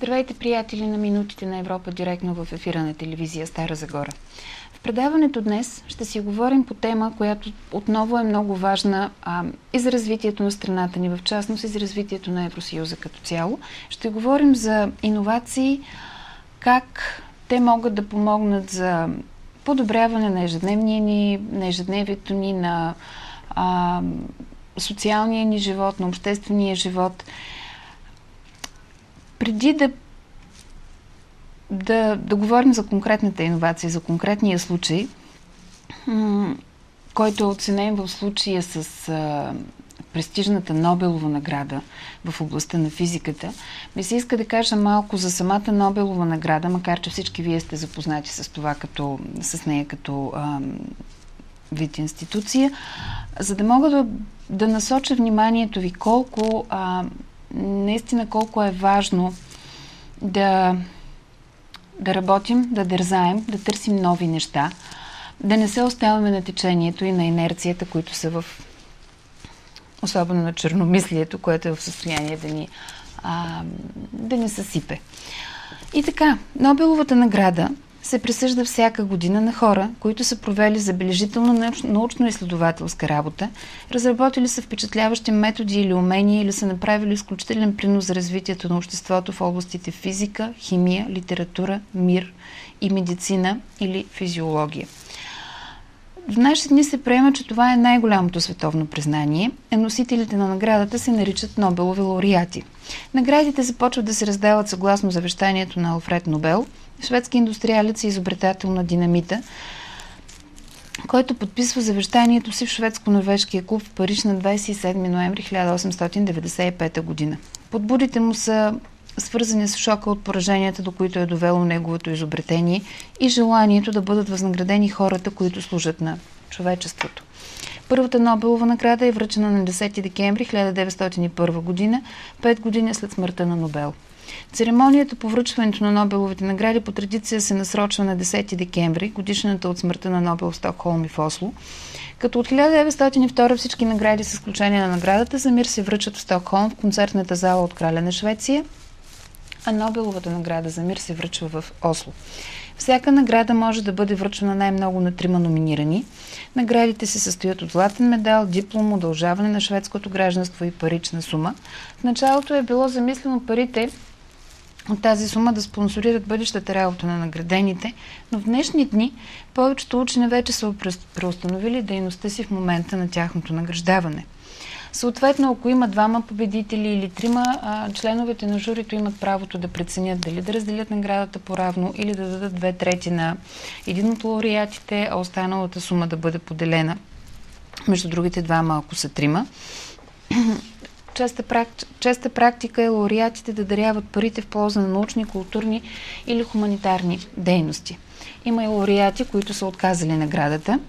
Здравейте, приятели на Минутите на Европа Директно в ефира на Телевизия Стара Загора. В предаването днес ще си говорим по тема, която отново е много важна и за развитието на страната ни, в частност и за развитието на Евросъюза като цяло. Ще говорим за иновации, как те могат да помогнат за подобряване на ежедневието ни, на социалния ни живот, на обществения живот. Преди да говорим за конкретната иновация, за конкретния случай, който е оценен в случая с престижната Нобелова награда в областта на физиката, ми се иска да кажа малко за самата Нобелова награда, макар че всички вие сте запознати с това, с нея като вид институция, за да мога да насоча вниманието ви наистина колко е важно да работим, да дързаем, да търсим нови неща, да не се оставаме на течението и на инерцията, които са особено на черномислието, което е в състояние да ни съсипе. И така, Нобеловата награда се присъжда всяка година на хора, които са провели забележителна научно-изследователска работа, разработили са впечатляващи методи или умения или са направили изключителен принос за развитието на обществото в областите физика, химия, литература, мир и медицина или физиология. В наши дни се приема, че това е най-голямото световно признание, а носителите на наградата се наричат Нобелови лауреати. Наградите започват да се раздават съгласно завещанието на Алфред Нобел, шведски индустриалец и изобретател на динамита, който подписва завещанието си в шведско-норвежкия клуб в Париж на 27 ноември 1895 година. Подбудите му са свързани с шока от пораженията, до които е довело неговото изобретение и желанието да бъдат възнаградени хората, които служат на човечеството. Първата Нобелова награда е връчена на 10 декември 1901 година, 5 години след смъртта на Нобел. Церемонията по връчването на Нобеловите награди по традиция се насрочва на 10 декември, годишната от смъртта на Нобел в Стокхолм и в Осло, като от 1902 всички награди с изключение на наградата за мир се връчат в Стокхолм в концертната зала от краля на Швеция, а Нобеловата награда за мир се връчва в Осло. Всяка награда може да бъде връчена най-много на 3 номинирани. Наградите се състоят от златен медал, диплом, удължаване на шведското гражданство и парична сума. В началото е било замислено парите от тази сума да спонсорират бъдещата работа на наградените, но в днешни дни повечето учени вече са преустановили дейността си в момента на тяхното награждаване. Съответно, ако има 2 победители или 3, членовете на журито имат правото да преценят дали да разделят наградата поравно или да дадат 2/3 на един от лауреатите, а останалата сума да бъде поделена между другите 2, ако са 3. Честа практика е лауреатите да даряват парите в полза на научни, културни или хуманитарни дейности. Има и лауреати, които са отказали наградата.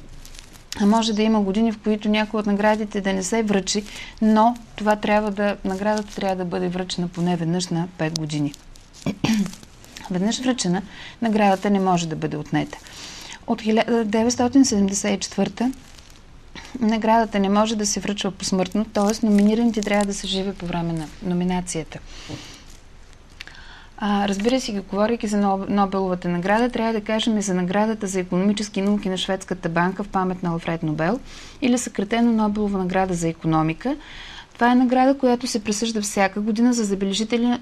А може да има години, в които някои от наградите да не се връчи, но наградата трябва да бъде връчена поне веднъж на 5 години. Веднъж връчена, наградата не може да бъде отнета. От 1974 наградата не може да се връчва посмъртно, т.е. номинираните трябва да са живи по време на номинацията. Разбира се, говорейки за Нобеловата награда, трябва да кажем и за наградата за икономически науки на Шведската банка в памет на Алфред Нобел или съкратено Нобелова награда за икономика. Това е награда, която се присъжда всяка година за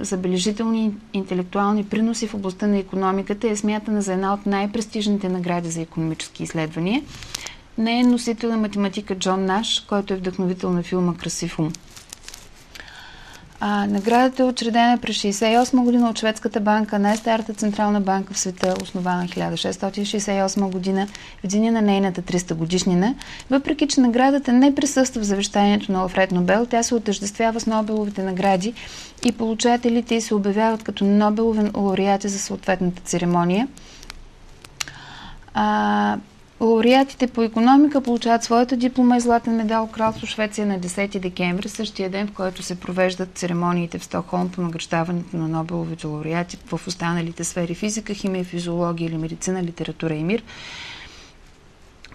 забележителни интелектуални приноси в областта на икономиката и е смятана за една от най-престижните награди за икономически изследвания. Не е носител на математика Джон Наш, който е вдъхновител на филма «Красив ум». Наградата е учредена през 1968 година от Шведската банка, най-старата централна банка в света, основана 1668 година, в деня на нейната 300 годишнина. Въпреки че наградата не присъства в завещанието на Алфред Нобел, тя се отъждествява с Нобеловите награди и получателите й се обявяват като Нобелови лауреати за съответната церемония. Лауреатите по икономика получават своята диплома и златен медал от Кралство Швеция на 10 декември, същия ден, в който се провеждат церемониите в Стокхолм по награждаването на Нобеловите лауреати в останалите сфери физика, химия, физиология или медицина, литература и мир.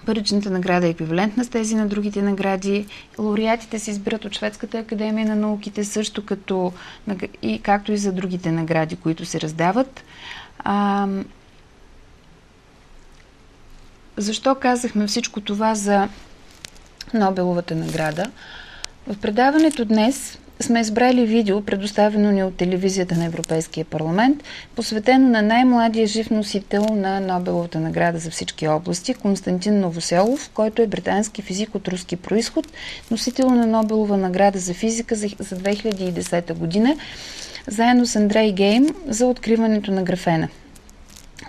Паричната награда е еквивалентна с тези на другите награди. Лауреатите се избират от Шведската академия на науките, също както и за другите награди, които се раздават. Защо казахме всичко това за Нобеловата награда? В предаването днес сме избрали видео, предоставено ни от Телевизията на Европейския парламент, посветено на най-младия жив носител на Нобеловата награда за всички области, Константин Новоселов, който е британски физик от руски происход, носител на Нобелова награда за физика за 2010 година, заедно с Андрей Гейм за откриването на графена.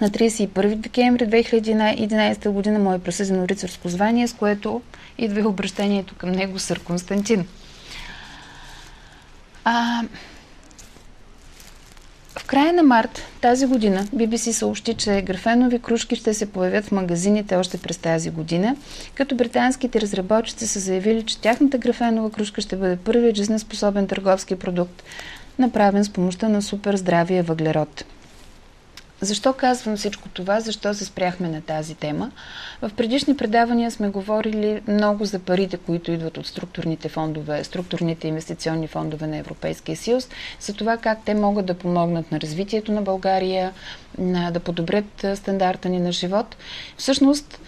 На 31 декември 2011 година му е присъдено рицарско звание, с което идва и обращението към него сър Константин. В края на март тази година BBC съобщи, че графенови кружки ще се появят в магазините още през тази година, като британските разработчици са заявили, че тяхната графенова кружка ще бъде първият жизнеспособен търговски продукт, направен с помощта на супер здравия въглерод. Защо казвам всичко това? Защо се спряхме на тази тема? В предишни предавания сме говорили много за парите, които идват от структурните фондове, структурните инвестиционни фондове на Европейския съюз, за това как те могат да помогнат на развитието на България, да подобрят стандарта ни на живот. Всъщност,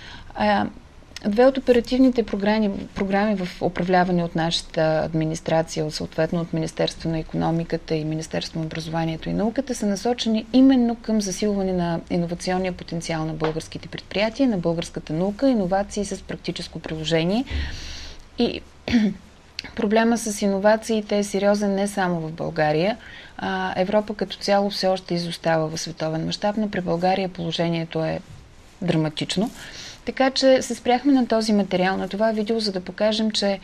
две от оперативните програми в управляване от нашата администрация, съответно от Министерство на икономиката и Министерство на образованието и науката, са насочени именно към засилване на иновационния потенциал на българските предприятия, на българската наука, иновации с практическо приложение. И проблема с иновациите е сериозен не само в България. Европа като цяло все още изостава в световен мащаб, но при България положението е драматично. Така че се спряхме на този материал, на това видео, за да покажем, че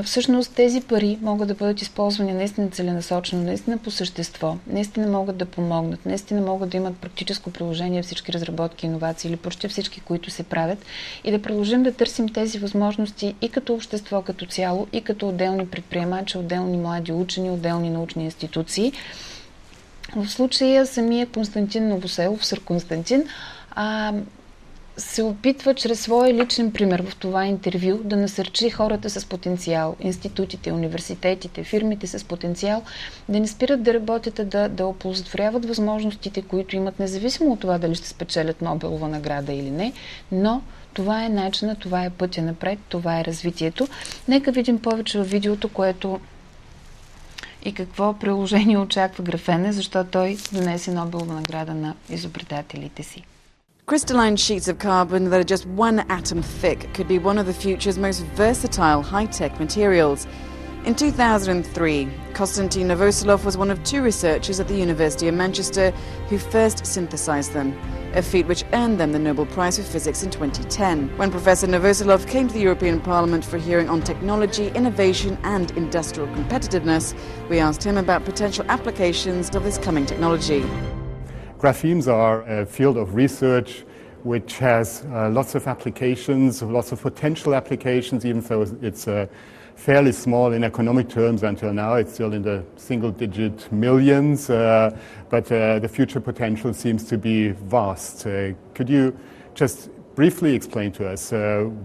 всъщност тези пари могат да бъдат използвани наистина целенасочено, наистина по същество, наистина могат да помогнат, наистина могат да имат практическо приложение всички разработки, иновации или почти всички, които се правят, и да продължим да търсим тези възможности и като общество като цяло, и като отделни предприемачи, отделни млади учени, отделни научни институции. В случая самия Константин Новоселов, сър Константин, се опитва чрез своя личен пример в това интервю да насърчи хората с потенциал, институтите, университетите, фирмите с потенциал, да не спират да работят, да оползотворяват възможностите, които имат, независимо от това дали ще спечелят Нобелова награда или не, но това е начинът, това е пътя напред, това е развитието. Нека видим повече в видеото, което и какво приложение очаква графена, защото той донесе Нобелова награда на изобретателите си. Crystalline sheets of carbon that are just 1 atom thick could be one of the future's most versatile high-tech materials. In 2003, Konstantin Novoselov was one of 2 researchers at the University of Manchester who first synthesized them, a feat which earned them the Nobel Prize for Physics in 2010. When Professor Novoselov came to the European Parliament for a hearing on technology, innovation and industrial competitiveness, we asked him about potential applications of this coming technology. Graphemes are a field of research which has lots of applications, lots of potential applications, even though it's fairly small in economic terms until now. It's still in the single-digit millions, but the future potential seems to be vast. Could you just briefly explain to us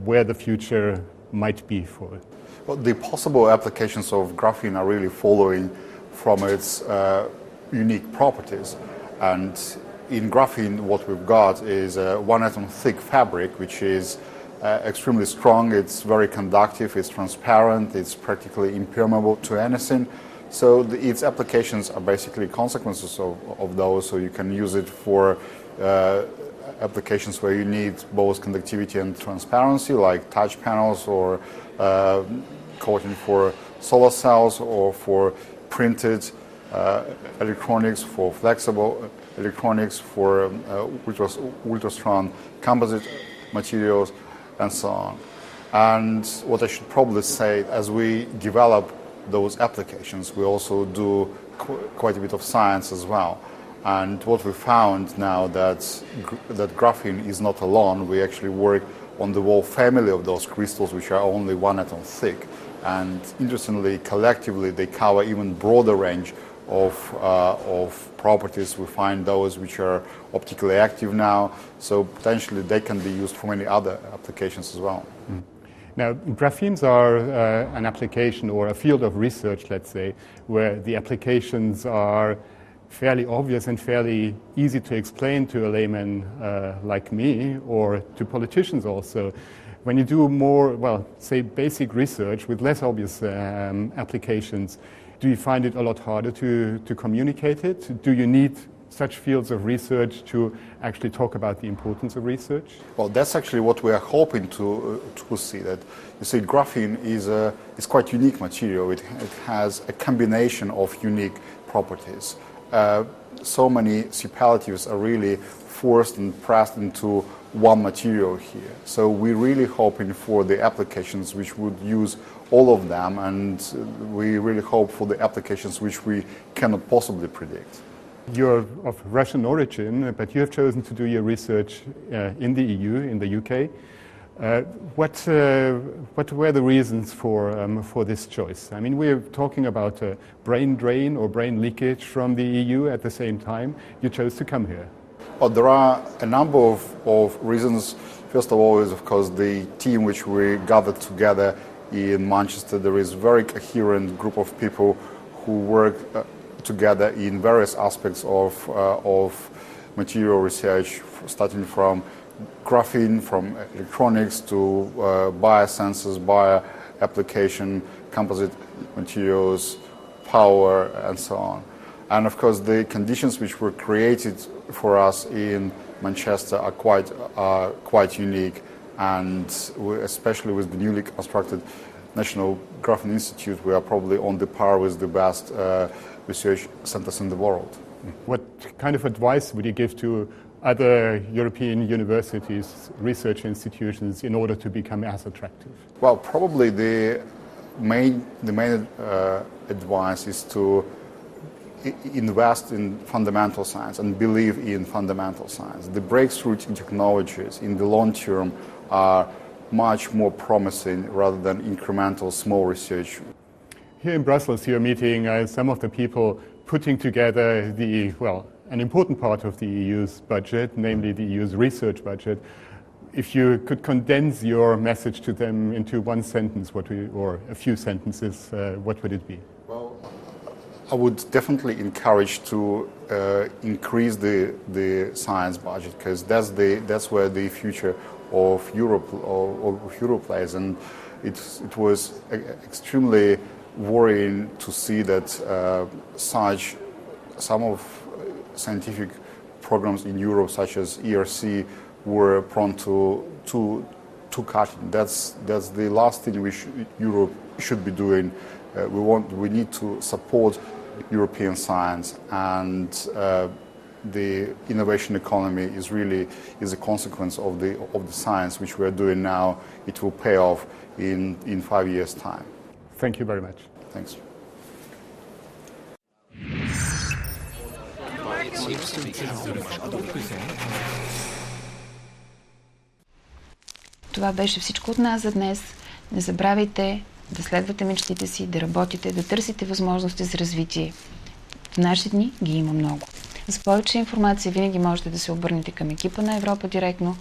where the future might be for it? Well, the possible applications of graphene are really following from its unique properties. And in graphene, what we've got is a 1 atom thick fabric, which is extremely strong, it's very conductive, it's transparent, it's practically impermeable to anything. So its applications are basically consequences of those. So you can use it for applications where you need both conductivity and transparency, like touch panels or coating for solar cells or for printed electronics, for flexible electronics, for ultra-strong composite materials, and so on. And what I should probably say, as we develop those applications, we also do quite a bit of science as well. And what we found now that graphene is not alone. We actually work on the whole family of those crystals, which are only 1 atom thick. And interestingly, collectively, they cover even broader range of properties. We find those which are optically active now, so potentially they can be used for many other applications as well. Mm. Now, graphemes are an application or a field of research, let's say, where the applications are fairly obvious and fairly easy to explain to a layman like me, or to politicians also. When you do more, well, say basic research with less obvious applications, do you find it a lot harder to communicate it? Do you need such fields of research to actually talk about the importance of research? Well, that's actually what we are hoping to see. That you see, graphene is quite unique material. It has a combination of unique properties. So many superlatives are really forced and pressed into one material here. So we're really hoping for the applications which would use all of them, and we really hope for the applications which we cannot possibly predict. You're of Russian origin, but you have chosen to do your research in the EU, in the UK. What were the reasons for this choice? I mean, we're talking about brain drain or brain leakage from the EU at the same time. You chose to come here. Well, there are a number of reasons. First of all is, of course, the team which we gathered together in Manchester. There is a very coherent group of people who work together in various aspects of material research, starting from graphene, from electronics to biosensors, bio-application, composite materials, power, and so on. And of course, the conditions which were created for us in Manchester are quite unique, and especially with the newly constructed National Graphene Institute, we are probably on the par with the best research centers in the world. What kind of advice would you give to other European universities, research institutions, in order to become as attractive? Well, probably the main advice is to invest in fundamental science and believe in fundamental science. The breakthroughs in technologies in the long term are much more promising rather than incremental small research. Here in Brussels, you're meeting some of the people putting together an important part of the EU's budget, namely the EU's research budget. If you could condense your message to them into one sentence, or a few sentences, what would it be? Well, I would definitely encourage to increase the science budget, because that's where the future of Europe lies, and it was extremely worrying to see that some of scientific programs in Europe, such as ERC, were prone to cutting. That's the last thing Europe should be doing. We need to support European science, and the innovation economy is a consequence of the science which we are doing now. It will pay off in 5 years' time. Thank you very much. Thanks. Това беше всичко от нас за днес. Не забравяйте да следвате мечтите си, да работите, да търсите възможности за развитие. В наши дни ги има много. За повече информация винаги можете да се обърнете към екипа на Европа Директно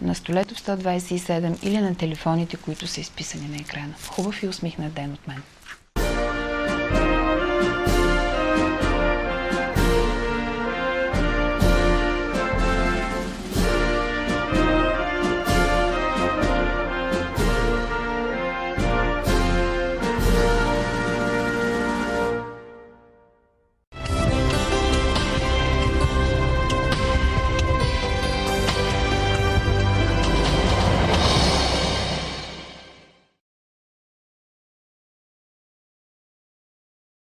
на столето 127 или на телефоните, които са изписани на екрана. Хубав и усмихнат ден от мен.